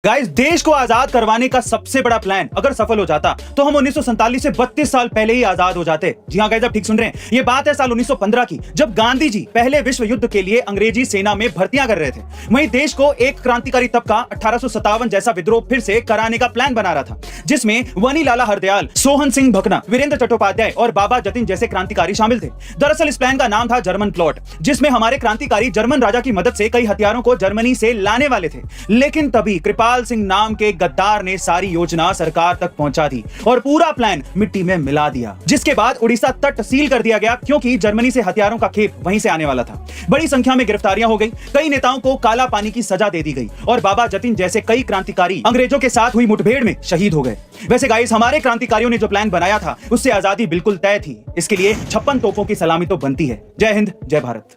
Guys, देश को आजाद करवाने का सबसे बड़ा प्लान अगर सफल हो जाता तो हम 1947 से 32 साल पहले ही आजाद हो जाते। जी हाँ गाइस, आप ठीक सुन रहे हैं। ये बात है साल 1915 की, जब गांधी जी पहले विश्व युद्ध के लिए अंग्रेजी सेना में भर्तियां कर रहे थे। वहीं देश को एक क्रांतिकारी तबका 1857 जैसा विद्रोह फिर से कराने का प्लान बना रहा था, जिसमें वनी लाला हरदयाल, सोहन सिंह भकना, वीरेंद्र चट्टोपाध्याय और बाबा जतिन जैसे क्रांतिकारी शामिल थे। दरअसल इस प्लान का नाम था जर्मन प्लॉट, जिसमें हमारे क्रांतिकारी जर्मन राजा की मदद से कई हथियारों को जर्मनी से लाने वाले थे। लेकिन तभी कृपाल सिंह नाम के गद्दार ने सारी योजना सरकार तक पहुंचा दी और पूरा प्लान मिट्टी में मिला दिया, जिसके बाद उड़ीसा तट सील कर दिया गया, क्योंकि जर्मनी से हथियारों का खेप वहीं से आने वाला था। बड़ी संख्या में गिरफ्तारियां हो गई, कई नेताओं को काला पानी की सजा दे दी गई और बाबा जतिन जैसे कई क्रांतिकारी अंग्रेजों के साथ हुई मुठभेड़ में शहीद हो गए। वैसे गाइस, हमारे क्रांतिकारियों ने जो प्लान बनाया था उससे आजादी बिल्कुल तय थी। इसके लिए 56 तोपों की सलामी तो बनती है। जय हिंद, जय भारत।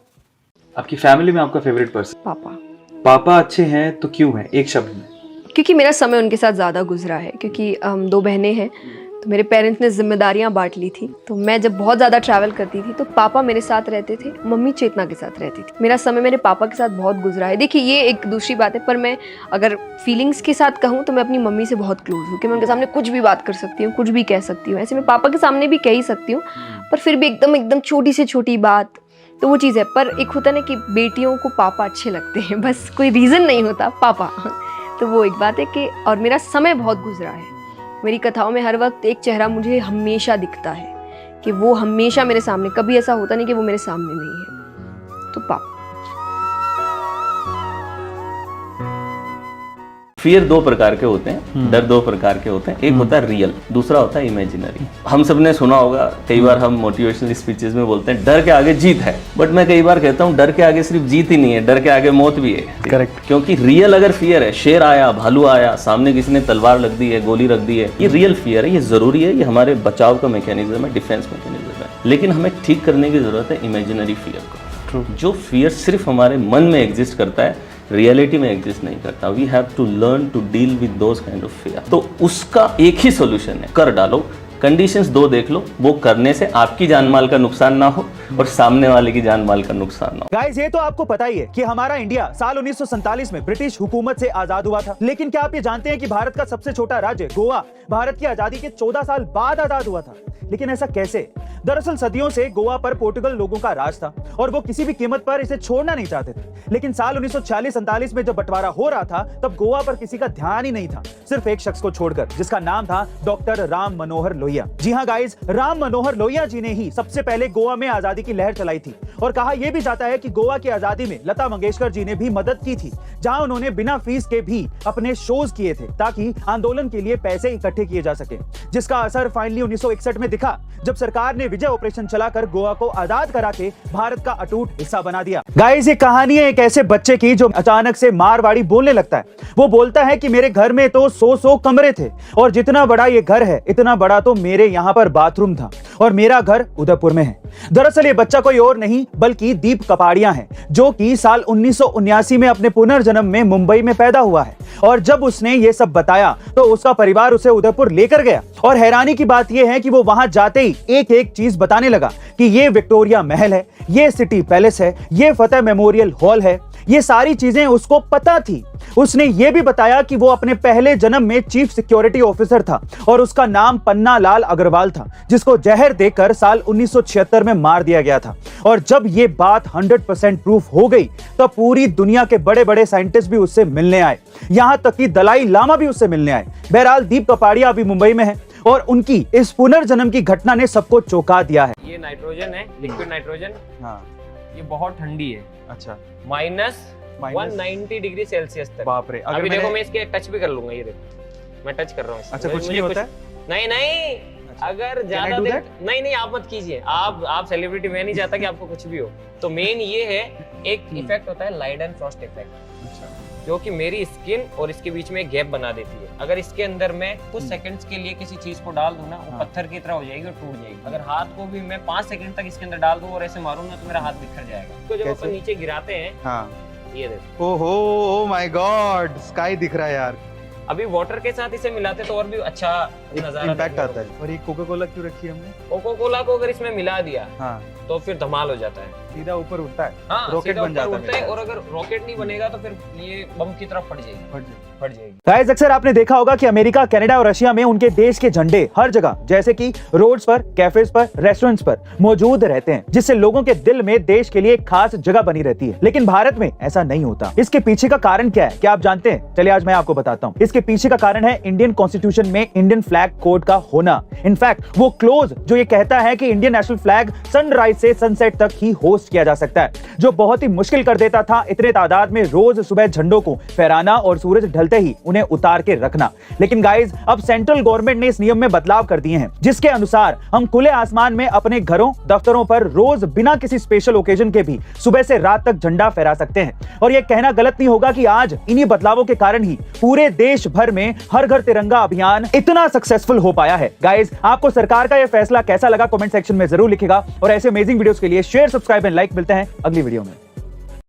आपकी फैमिली में आपका फेवरेट पर्सन? पापा। पापा अच्छे हैं तो क्यों है, एक शब्द में? क्योंकि मेरा समय उनके साथ ज़्यादा गुजरा है, क्योंकि हम 2 बहनें हैं, तो मेरे पेरेंट्स ने जिम्मेदारियां बांट ली थी। तो मैं जब बहुत ज़्यादा ट्रैवल करती थी तो पापा मेरे साथ रहते थे, मम्मी चेतना के साथ रहती थी। मेरा समय मेरे पापा के साथ बहुत गुजरा है। देखिए, ये एक दूसरी बात है, पर मैं अगर फीलिंग्स के साथ कहूँ तो मैं अपनी मम्मी से बहुत क्लोज हूँ कि मैं उनके सामने कुछ भी बात कर सकती हूँ, कुछ भी कह सकती हूँ। ऐसे मैं पापा के सामने भी कह ही सकती हूँ, पर फिर भी एकदम छोटी से छोटी बात, तो वो चीज़ है। पर एक होता है ना कि बेटियों को पापा अच्छे लगते हैं, बस कोई रीज़न नहीं होता, पापा। तो वो एक बात है कि, और मेरा समय बहुत गुजरा है। मेरी कथाओं में हर वक्त एक चेहरा मुझे हमेशा दिखता है कि वो हमेशा मेरे सामने, कभी ऐसा होता नहीं कि वो मेरे सामने नहीं है। तो पापा। फियर 2 प्रकार के होते हैं, डर 2 प्रकार के होते हैं। एक होता है रियल, दूसरा होता है इमेजिनरी। हम सब ने सुना होगा, कई बार हम मोटिवेशनल स्पीचेस में बोलते हैं डर के आगे जीत है, बट मैं कई बार कहता हूँ डर के आगे सिर्फ जीत ही नहीं है, डर के आगे मौत भी है। करेक्ट। क्योंकि रियल अगर फियर है, शेर आया, भालू आया, सामने किसी ने तलवार रख दी है, गोली रख दी है, ये रियल फियर है, ये जरूरी है, ये हमारे बचाव का मैकेनिज्म है, डिफेंस मैकेनिज्म है। लेकिन हमें ठीक करने की जरूरत है इमेजिनरी फियर को। जो फियर सिर्फ हमारे मन में एग्जिस्ट करता है, रियलिटी में एग्जिस्ट नहीं करता। We have to learn to deal with those kind of fear. तो उसका एक ही सॉल्यूशन है, कर डालो। कंडीशंस 2 देख लो, वो करने से आपकी जान माल का नुकसान ना हो और सामने वाले की जान माल का नुकसान ना हो। गाइस, ये तो आपको पता ही है कि हमारा इंडिया साल 1947 में ब्रिटिश हुकूमत से आजाद हुआ था। लेकिन क्या आप ये जानते हैं कि भारत का सबसे छोटा राज्य गोवा भारत की आजादी के 14 साल बाद आजाद हुआ था? लेकिन ऐसा कैसे? दरअसल सदियों से गोवा पर पोर्टुगल लोगों का राज था और वो किसी भी कीमत पर इसे छोड़ना नहीं चाहते थे। लेकिन साल 1946-47 में जब बंटवारा हो रहा था, तब गोवा पर किसी का ध्यान ही नहीं था, सिर्फ एक शख्स को छोड़कर, जिसका नाम था डॉक्टर राम मनोहर लोहिया। जी हाँ गाइस, राम मनोहर लोहिया जी ने ही सबसे पहले गोवा में आजादी की लहर चलाई थी। और कहा यह भी जाता है कि गोवा की आजादी में लता मंगेशकर जी ने भी मदद की थी, जहां उन्होंने बिना फीस के भी अपने शोज किए थे ताकि आंदोलन के लिए पैसे इकट्ठे किए जा सके, जिसका असर फाइनली 1961 में दिखा, जब सरकार ने विजय ऑपरेशन चलाकर गोवा को आजाद करा के भारत का अटूट हिस्सा बना दिया। गाइस, ये कहानी है एक ऐसे बच्चे की जो अचानक से मारवाड़ी बोलने लगता है। वो बोलता है कि मेरे घर में तो 100 कमरे थे और जितना बड़ा ये घर है, इतना बड़ा तो मेरे यहाँ पर बाथरूम था और मेरा घर उदयपुर में है। दरअसल ये बच्चा कोई और नहीं बल्कि दीप कपाड़िया है, जो कि साल 1979 में अपने पुनर्जन्म में मुंबई में पैदा हुआ है। और जब उसने ये सब बताया तो उसका परिवार उसे उदयपुर लेकर गया। और हैरानी की बात यह है कि वो वहां जाते ही एक एक चीज बताने लगा कि ये विक्टोरिया महल है, ये सिटी पैलेस है, ये फतेह मेमोरियल हॉल है। ये सारी चीजें उसको पता थी। उसने ये भी बताया कि वो अपने पहले जन्म में चीफ सिक्योरिटी ऑफिसर था और उसका नाम पन्ना लाल अग्रवाल था, जिसको जहर देकर साल 1976 में मार दिया गया था। और जब ये बात 100% प्रूफ हो गई तो पूरी दुनिया के बड़े बड़े साइंटिस्ट भी उससे मिलने आए, यहां तक कि दलाई लामा भी उससे मिलने आए। बहरहाल दीप कपाड़िया अभी मुंबई में है और उनकी इस पुनर्जन्म की घटना ने सबको चौंका दिया है। ये नाइट्रोजन है, लिक्विड नाइट्रोजन। हाँ। ये बहुत ठंडी है। अच्छा। -190 डिग्री सेल्सियस तक। बाप रे। अभी देखो, मैं इसके टच भी कर लूंगा, ये देखो मैं टच कर रहा हूँ। अच्छा, कुछ नहीं होता है? नहीं। अगर ज्यादा नहीं, आप मत कीजिए। आप सेलिब्रिटी, मैं नहीं चाहता कि आपको कुछ भी हो। तो मेन ये है, एक इफेक्ट होता है लाइडेन फ्रॉस्ट इफेक्ट, जो कि मेरी स्किन और इसके बीच में एक गैप बना देती है। अगर इसके अंदर मैं कुछ सेकंड्स के लिए किसी चीज को डाल दूं ना, वो पत्थर की तरह हो जाएगी और टूट जाएगी। अगर हाथ को भी मैं 5 सेकंड तक इसके अंदर डाल दूं और ऐसे मारूं ना, तो मेरा हाथ बिखर जाएगा। तो जब अपन नीचे गिराते हैं, हाँ, ये देखो। ओहो, ओ माय गॉड, स्काई दिख रहा है यार। अभी वाटर के साथ इसे मिलाते तो और भी अच्छा नजारा इम्पैक्ट आता है। और ये कोका कोला क्यों रखी है हमने? कोका कोला को अगर इसमें मिला दिया, हाँ, तो फिर धमाल हो जाता है, सीधा ऊपर उठता है। हाँ, रॉकेट बन जाता है। और अगर रॉकेट नहीं बनेगा तो फिर ये बम की तरफ फट जाएगी। फट जाएगी। गाइस, अक्सर आपने देखा होगा कि अमेरिका, कनाडा और रशिया में उनके देश के झंडे हर जगह, जैसे कि रोड्स पर, कैफेज पर, रेस्टोरेंट्स पर मौजूद रहते हैं, जिससे लोगों के दिल में देश के लिए एक खास जगह बनी रहती है। लेकिन भारत में ऐसा नहीं होता। इसके पीछे का कारण क्या है, क्या आप जानते हैं? चलिए आज मैं आपको बताता हूँ। इसके पीछे का कारण है इंडियन कॉन्स्टिट्यूशन में इंडियन फ्लैग कोड का होना। इनफैक्ट वो क्लोज जो ये कहता है कि इंडियन नेशनल फ्लैग सनराइज से सनसेट तक ही होस्ट किया जा सकता है, जो बहुत ही मुश्किल कर देता था इतने तादाद में रोज सुबह झंडों को फहराना और सूरज ढलते ही उन्हें उतार के रखना। लेकिन गाइज, अब सेंट्रल गवर्नमेंट ने इस नियम में बदलाव कर दिए हैं, जिसके अनुसार हम खुले आसमान में अपने घरों, दफ्तरों पर रोज बिना किसी स्पेशल ओकेजन के भी सुबह से रात तक झंडा फहरा सकते हैं। और यह कहना गलत नहीं होगा कि आज इन्हीं बदलावों के कारण ही पूरे देश भर में हर घर तिरंगा अभियान इतना सक्सेसफुल हो पाया है। गाइज, आपको सरकार का यह फैसला कैसा लगा कमेंट सेक्शन में जरूर लिखिएगा और ऐसे अमेजिंग वीडियोस के लिए शेयर, सब्सक्राइब एंड लाइक। मिलते हैं अगली वीडियो में।